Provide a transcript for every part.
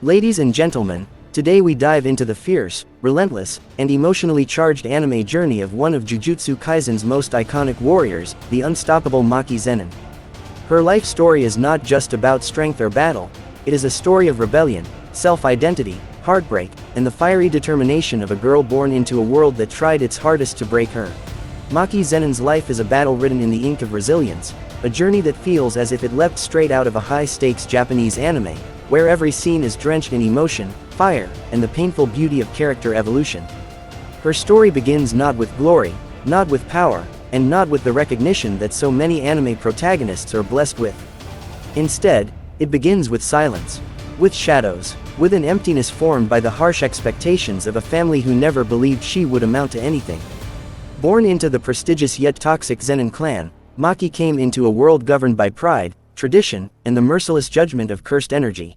Ladies and gentlemen, today we dive into the fierce, relentless, and emotionally charged anime journey of one of Jujutsu Kaisen's most iconic warriors, the unstoppable Maki Zen'in. Her life story is not just about strength or battle, it is a story of rebellion, self-identity, heartbreak, and the fiery determination of a girl born into a world that tried its hardest to break her. Maki Zen'in's life is a battle written in the ink of resilience, a journey that feels as if it leapt straight out of a high-stakes Japanese anime, where every scene is drenched in emotion, fire, and the painful beauty of character evolution. Her story begins not with glory, not with power, and not with the recognition that so many anime protagonists are blessed with. Instead, it begins with silence, with shadows, with an emptiness formed by the harsh expectations of a family who never believed she would amount to anything. Born into the prestigious yet toxic Zen'in Clan, Maki came into a world governed by pride, tradition, and the merciless judgment of cursed energy.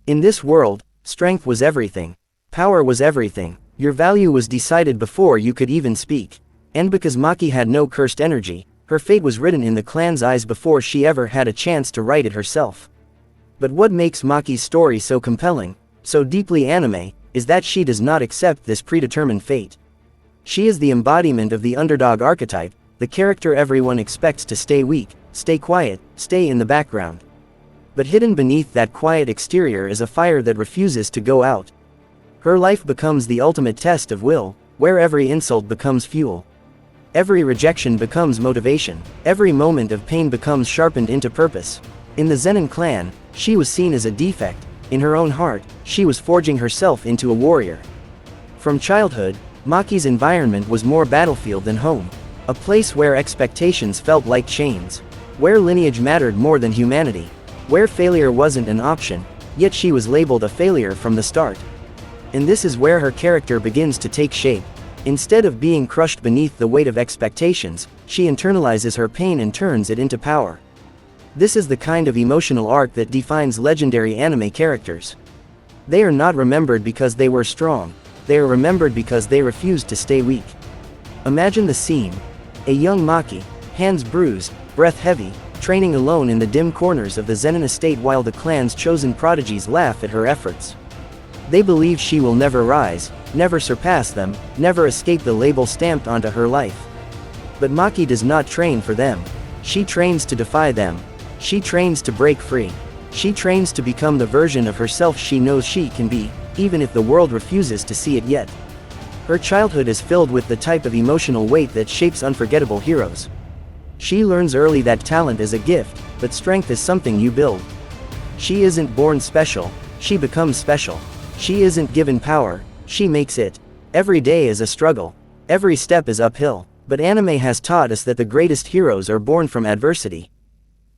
In this world, strength was everything. Power was everything. Your value was decided before you could even speak. And because Maki had no cursed energy, her fate was written in the clan's eyes before she ever had a chance to write it herself. But what makes Maki's story so compelling, so deeply anime, is that she does not accept this predetermined fate. She is the embodiment of the underdog archetype, the character everyone expects to stay weak, stay quiet, stay in the background. But hidden beneath that quiet exterior is a fire that refuses to go out. Her life becomes the ultimate test of will, where every insult becomes fuel. Every rejection becomes motivation, every moment of pain becomes sharpened into purpose. In the Zen'in Clan, she was seen as a defect. In her own heart, she was forging herself into a warrior. From childhood, Maki's environment was more battlefield than home. A place where expectations felt like chains. Where lineage mattered more than humanity. Where failure wasn't an option, yet she was labeled a failure from the start. And this is where her character begins to take shape. Instead of being crushed beneath the weight of expectations, she internalizes her pain and turns it into power. This is the kind of emotional arc that defines legendary anime characters. They are not remembered because they were strong, they are remembered because they refused to stay weak. Imagine the scene. A young Maki, hands bruised, breath heavy, training alone in the dim corners of the Zenin estate while the clan's chosen prodigies laugh at her efforts. They believe she will never rise, never surpass them, never escape the label stamped onto her life. But Maki does not train for them. She trains to defy them. She trains to break free. She trains to become the version of herself she knows she can be, even if the world refuses to see it yet. Her childhood is filled with the type of emotional weight that shapes unforgettable heroes. She learns early that talent is a gift, but strength is something you build. She isn't born special, she becomes special. She isn't given power, she makes it. Every day is a struggle. Every step is uphill. But anime has taught us that the greatest heroes are born from adversity.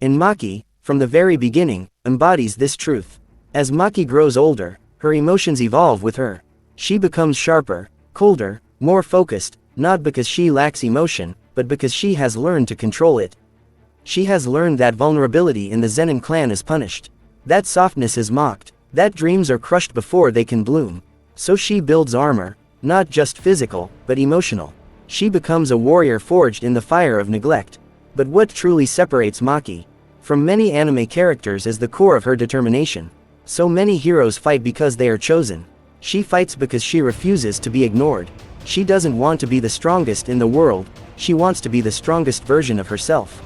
And Maki, from the very beginning, embodies this truth. As Maki grows older, her emotions evolve with her. She becomes sharper, colder, more focused, not because she lacks emotion, but because she has learned to control it. She has learned that vulnerability in the Zen'in Clan is punished. That softness is mocked. That dreams are crushed before they can bloom. So she builds armor, not just physical, but emotional. She becomes a warrior forged in the fire of neglect. But what truly separates Maki from many anime characters is the core of her determination. So many heroes fight because they are chosen. She fights because she refuses to be ignored. She doesn't want to be the strongest in the world, she wants to be the strongest version of herself.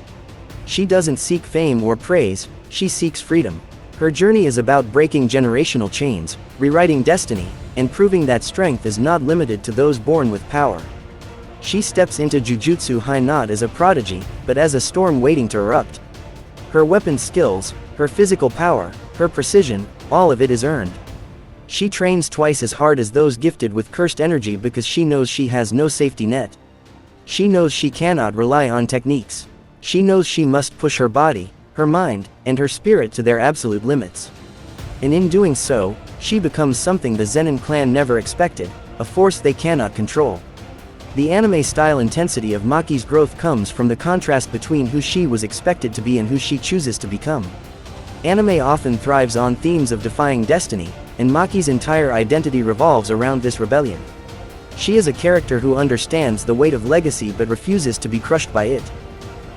She doesn't seek fame or praise, she seeks freedom. Her journey is about breaking generational chains, rewriting destiny, and proving that strength is not limited to those born with power. She steps into Jujutsu Kaisen not as a prodigy, but as a storm waiting to erupt. Her weapon skills, her physical power, her precision, all of it is earned. She trains twice as hard as those gifted with cursed energy because she knows she has no safety net. She knows she cannot rely on techniques. She knows she must push her body, her mind, and her spirit to their absolute limits. And in doing so, she becomes something the Zen'in Clan never expected, a force they cannot control. The anime-style intensity of Maki's growth comes from the contrast between who she was expected to be and who she chooses to become. Anime often thrives on themes of defying destiny, and Maki's entire identity revolves around this rebellion. She is a character who understands the weight of legacy but refuses to be crushed by it.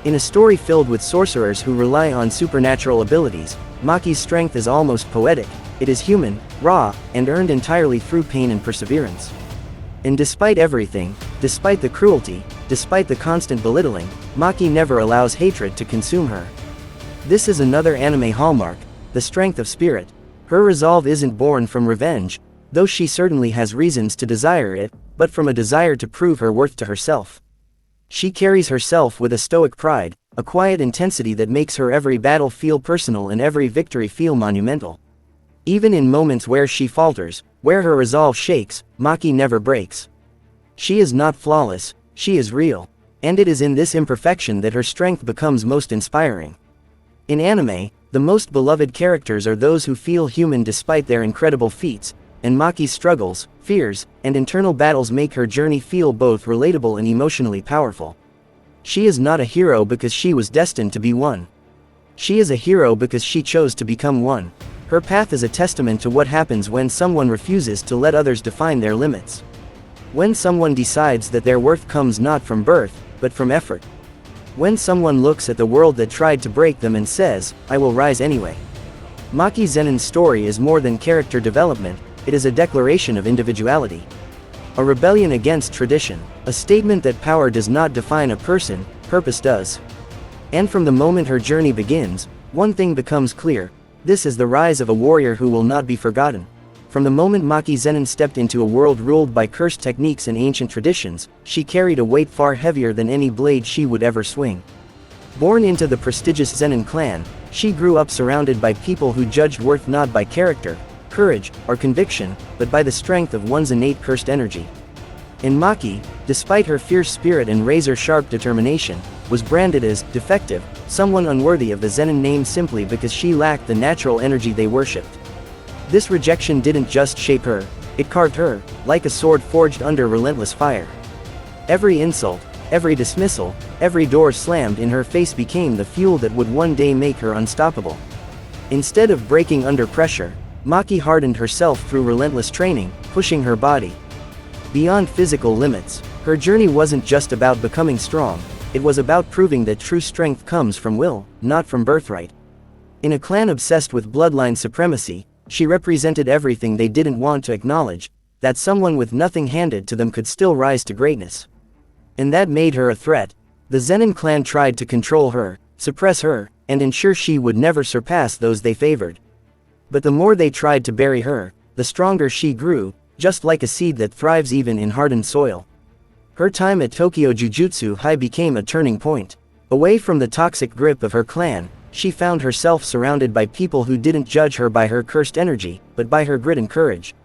In a story filled with sorcerers who rely on supernatural abilities, Maki's strength is almost poetic. It is human, raw, and earned entirely through pain and perseverance. And despite everything, despite the cruelty, despite the constant belittling, Maki never allows hatred to consume her. This is another anime hallmark, the strength of spirit. Her resolve isn't born from revenge, though she certainly has reasons to desire it, but from a desire to prove her worth to herself. She carries herself with a stoic pride, a quiet intensity that makes her every battle feel personal and every victory feel monumental. Even in moments where she falters, where her resolve shakes, Maki never breaks. She is not flawless, she is real. And it is in this imperfection that her strength becomes most inspiring. In anime, the most beloved characters are those who feel human despite their incredible feats, and Maki's struggles, fears, and internal battles make her journey feel both relatable and emotionally powerful. She is not a hero because she was destined to be one. She is a hero because she chose to become one. Her path is a testament to what happens when someone refuses to let others define their limits. When someone decides that their worth comes not from birth, but from effort. When someone looks at the world that tried to break them and says, "I will rise anyway." Maki Zen'in's story is more than character development, it is a declaration of individuality. A rebellion against tradition, a statement that power does not define a person, purpose does. And from the moment her journey begins, one thing becomes clear: this is the rise of a warrior who will not be forgotten. From the moment Maki Zen'in stepped into a world ruled by cursed techniques and ancient traditions, she carried a weight far heavier than any blade she would ever swing. Born into the prestigious Zen'in Clan, she grew up surrounded by people who judged worth not by character, courage, or conviction, but by the strength of one's innate cursed energy. And Maki, despite her fierce spirit and razor-sharp determination, was branded as defective, someone unworthy of the Zenin name simply because she lacked the natural energy they worshipped. This rejection didn't just shape her, it carved her, like a sword forged under relentless fire. Every insult, every dismissal, every door slammed in her face became the fuel that would one day make her unstoppable. Instead of breaking under pressure, Maki hardened herself through relentless training, pushing her body beyond physical limits. Her journey wasn't just about becoming strong, it was about proving that true strength comes from will, not from birthright. In a clan obsessed with bloodline supremacy, she represented everything they didn't want to acknowledge, that someone with nothing handed to them could still rise to greatness. And that made her a threat. The Zen'in clan tried to control her, suppress her, and ensure she would never surpass those they favored. But the more they tried to bury her, the stronger she grew, just like a seed that thrives even in hardened soil. Her time at Tokyo Jujutsu High became a turning point. Away from the toxic grip of her clan, she found herself surrounded by people who didn't judge her by her cursed energy, but by her grit and courage.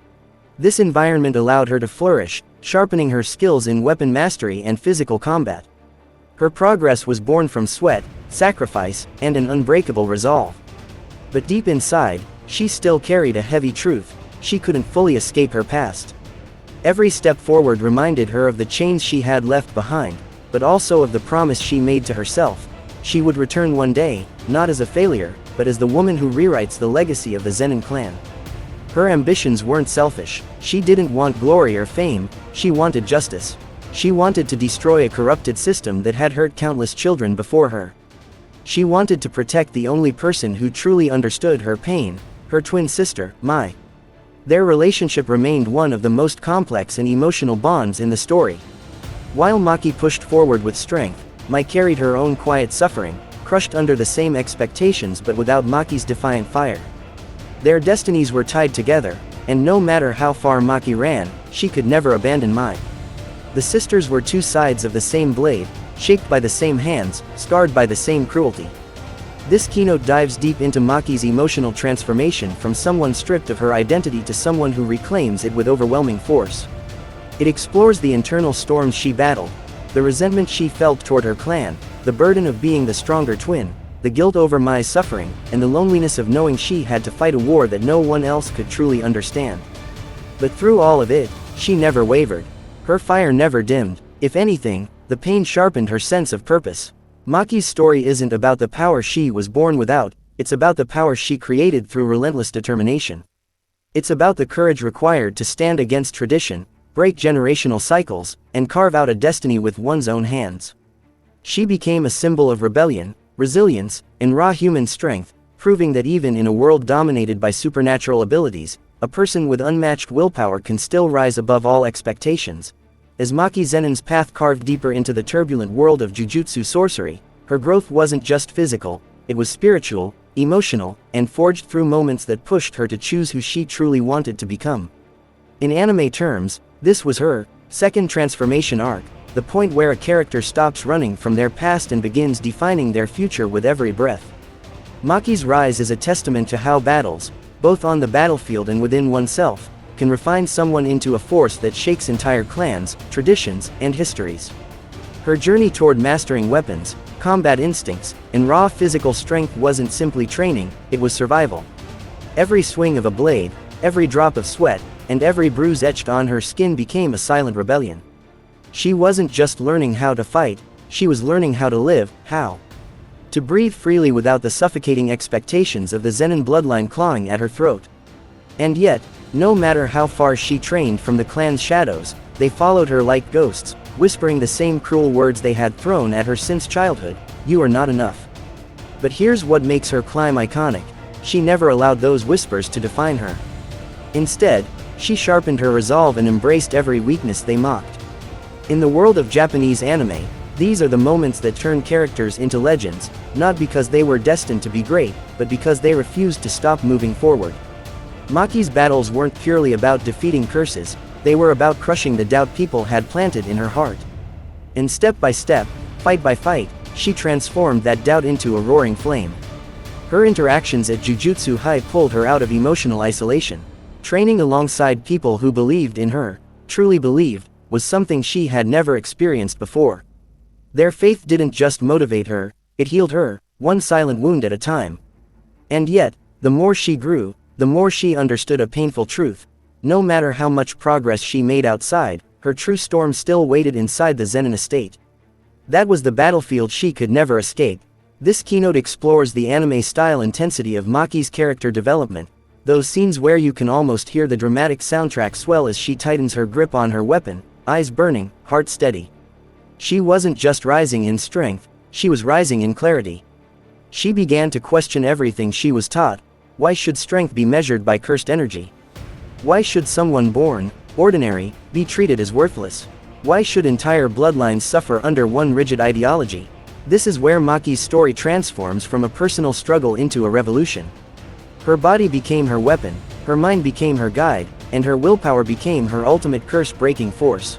This environment allowed her to flourish, sharpening her skills in weapon mastery and physical combat. Her progress was born from sweat, sacrifice, and an unbreakable resolve. But deep inside, she still carried a heavy truth: she couldn't fully escape her past. Every step forward reminded her of the chains she had left behind, but also of the promise she made to herself: she would return one day, not as a failure, but as the woman who rewrites the legacy of the Zen'in clan. Her ambitions weren't selfish. She didn't want glory or fame, she wanted justice. She wanted to destroy a corrupted system that had hurt countless children before her. She wanted to protect the only person who truly understood her pain, her twin sister, Mai. Their relationship remained one of the most complex and emotional bonds in the story. While Maki pushed forward with strength, Mai carried her own quiet suffering, crushed under the same expectations but without Maki's defiant fire. Their destinies were tied together, and no matter how far Maki ran, she could never abandon Mai. The sisters were two sides of the same blade, shaped by the same hands, scarred by the same cruelty. This keynote dives deep into Maki's emotional transformation from someone stripped of her identity to someone who reclaims it with overwhelming force. It explores the internal storms she battled, the resentment she felt toward her clan, the burden of being the stronger twin, the guilt over Mai's suffering, and the loneliness of knowing she had to fight a war that no one else could truly understand. But through all of it, she never wavered. Her fire never dimmed. If anything, the pain sharpened her sense of purpose. Maki's story isn't about the power she was born without, it's about the power she created through relentless determination. It's about the courage required to stand against tradition, break generational cycles, and carve out a destiny with one's own hands. She became a symbol of rebellion, resilience, and raw human strength, proving that even in a world dominated by supernatural abilities, a person with unmatched willpower can still rise above all expectations. As Maki Zen'in's path carved deeper into the turbulent world of Jujutsu sorcery, her growth wasn't just physical, it was spiritual, emotional, and forged through moments that pushed her to choose who she truly wanted to become. In anime terms, this was her second transformation arc, the point where a character stops running from their past and begins defining their future with every breath. Maki's rise is a testament to how battles, both on the battlefield and within oneself, can refine someone into a force that shakes entire clans, traditions, and histories. Her journey toward mastering weapons, combat instincts, and raw physical strength wasn't simply training, it was survival. Every swing of a blade, every drop of sweat, and every bruise etched on her skin became a silent rebellion. She wasn't just learning how to fight, she was learning how to live, how to breathe freely without the suffocating expectations of the Zenin bloodline clawing at her throat. And yet, no matter how far she trained from the clan's shadows, they followed her like ghosts, whispering the same cruel words they had thrown at her since childhood: "You are not enough." But here's what makes her climb iconic: she never allowed those whispers to define her. Instead, she sharpened her resolve and embraced every weakness they mocked. In the world of Japanese anime, these are the moments that turn characters into legends, not because they were destined to be great, but because they refused to stop moving forward. Maki's battles weren't purely about defeating curses, they were about crushing the doubt people had planted in her heart. And step by step, fight by fight, she transformed that doubt into a roaring flame. Her interactions at Jujutsu High pulled her out of emotional isolation. Training alongside people who believed in her, truly believed, was something she had never experienced before. Their faith didn't just motivate her, it healed her, one silent wound at a time. And yet, the more she grew, the more she understood a painful truth: no matter how much progress she made outside, her true storm still waited inside the Zenin estate. That was the battlefield she could never escape. This keynote explores the anime-style intensity of Maki's character development, those scenes where you can almost hear the dramatic soundtrack swell as she tightens her grip on her weapon, eyes burning, heart steady. She wasn't just rising in strength, she was rising in clarity. She began to question everything she was taught. Why should strength be measured by cursed energy? Why should someone born ordinary be treated as worthless? Why should entire bloodlines suffer under one rigid ideology? This is where Maki's story transforms from a personal struggle into a revolution. Her body became her weapon, her mind became her guide, and her willpower became her ultimate curse-breaking force.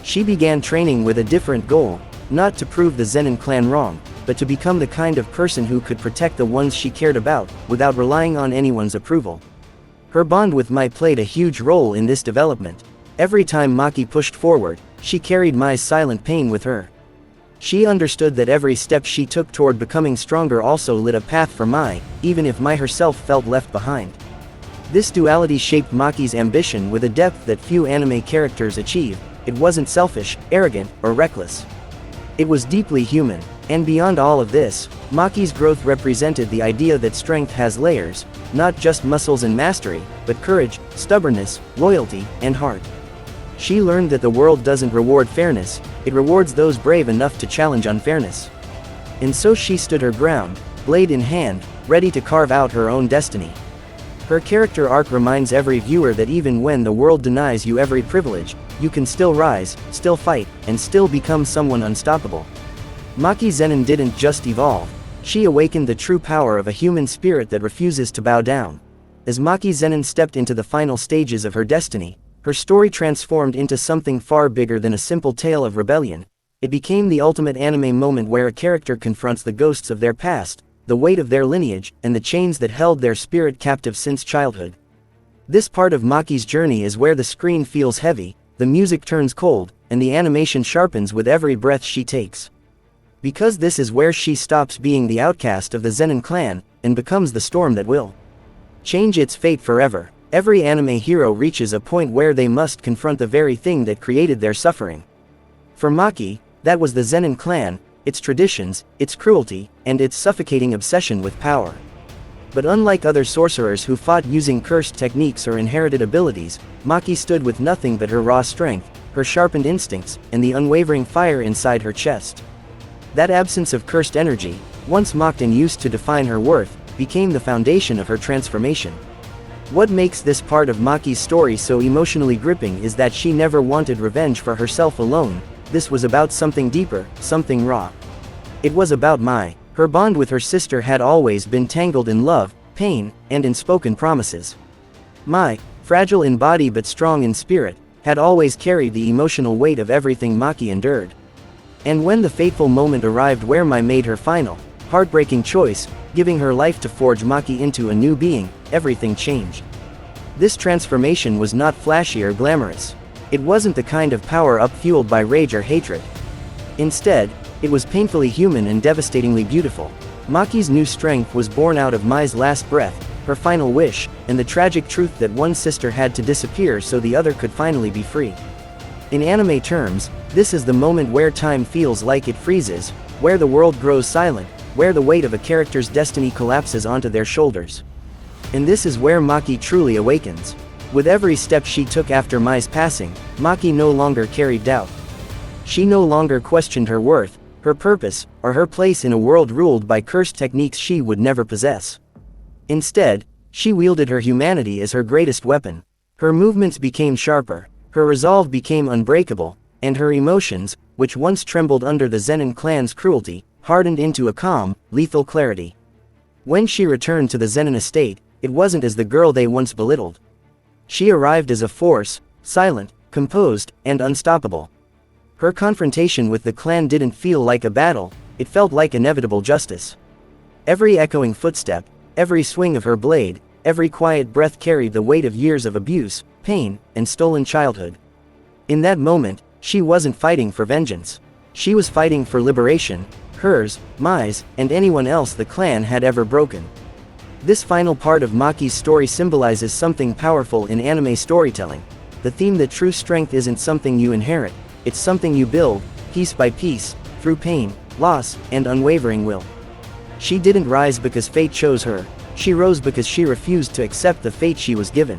She began training with a different goal, not to prove the Zen'in Clan wrong, but to become the kind of person who could protect the ones she cared about, without relying on anyone's approval. Her bond with Mai played a huge role in this development. Every time Maki pushed forward, she carried Mai's silent pain with her. She understood that every step she took toward becoming stronger also lit a path for Mai, even if Mai herself felt left behind. This duality shaped Maki's ambition with a depth that few anime characters achieve. It wasn't selfish, arrogant, or reckless. It was deeply human. And beyond all of this, Maki's growth represented the idea that strength has layers, not just muscles and mastery, but courage, stubbornness, loyalty, and heart. She learned that the world doesn't reward fairness, it rewards those brave enough to challenge unfairness. And so she stood her ground, blade in hand, ready to carve out her own destiny. Her character arc reminds every viewer that even when the world denies you every privilege, you can still rise, still fight, and still become someone unstoppable. Maki Zen'in didn't just evolve, she awakened the true power of a human spirit that refuses to bow down. As Maki Zen'in stepped into the final stages of her destiny, her story transformed into something far bigger than a simple tale of rebellion. It became the ultimate anime moment where a character confronts the ghosts of their past, the weight of their lineage, and the chains that held their spirit captive since childhood. This part of Maki's journey is where the screen feels heavy, the music turns cold, and the animation sharpens with every breath she takes. Because this is where she stops being the outcast of the Zen'in Clan, and becomes the storm that will change its fate forever. Every anime hero reaches a point where they must confront the very thing that created their suffering. For Maki, that was the Zen'in Clan, its traditions, its cruelty, and its suffocating obsession with power. But unlike other sorcerers who fought using cursed techniques or inherited abilities, Maki stood with nothing but her raw strength, her sharpened instincts, and the unwavering fire inside her chest. That absence of cursed energy, once mocked and used to define her worth, became the foundation of her transformation. What makes this part of Maki's story so emotionally gripping is that she never wanted revenge for herself alone. This was about something deeper, something raw. It was about Mai. Her bond with her sister had always been tangled in love, pain, and unspoken promises. Mai, fragile in body but strong in spirit, had always carried the emotional weight of everything Maki endured. And when the fateful moment arrived where Mai made her final, heartbreaking choice, giving her life to forge Maki into a new being, everything changed. This transformation was not flashy or glamorous. It wasn't the kind of power-up fueled by rage or hatred. Instead, it was painfully human and devastatingly beautiful. Maki's new strength was born out of Mai's last breath, her final wish, and the tragic truth that one sister had to disappear so the other could finally be free. In anime terms, this is the moment where time feels like it freezes, where the world grows silent, where the weight of a character's destiny collapses onto their shoulders. And this is where Maki truly awakens. With every step she took after Mai's passing, Maki no longer carried doubt. She no longer questioned her worth, her purpose, or her place in a world ruled by cursed techniques she would never possess. Instead, she wielded her humanity as her greatest weapon. Her movements became sharper, her resolve became unbreakable, and her emotions, which once trembled under the Zen'in clan's cruelty, hardened into a calm, lethal clarity. When she returned to the Zenin estate, it wasn't as the girl they once belittled. She arrived as a force, silent, composed, and unstoppable. Her confrontation with the clan didn't feel like a battle, it felt like inevitable justice. Every echoing footstep, every swing of her blade, every quiet breath carried the weight of years of abuse, pain, and stolen childhood. In that moment, she wasn't fighting for vengeance. She was fighting for liberation, hers, Mai's, and anyone else the clan had ever broken. This final part of Maki's story symbolizes something powerful in anime storytelling. The theme that true strength isn't something you inherit, it's something you build, piece by piece, through pain, loss, and unwavering will. She didn't rise because fate chose her, she rose because she refused to accept the fate she was given.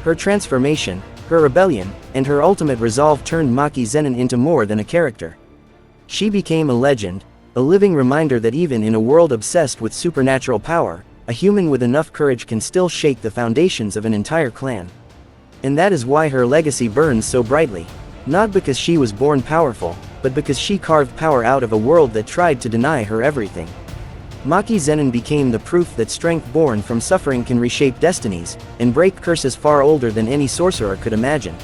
Her transformation, her rebellion, and her ultimate resolve turned Maki Zen'in into more than a character. She became a legend, a living reminder that even in a world obsessed with supernatural power, a human with enough courage can still shake the foundations of an entire clan. And that is why her legacy burns so brightly. Not because she was born powerful, but because she carved power out of a world that tried to deny her everything. Maki Zen'in became the proof that strength born from suffering can reshape destinies, and break curses far older than any sorcerer could imagine.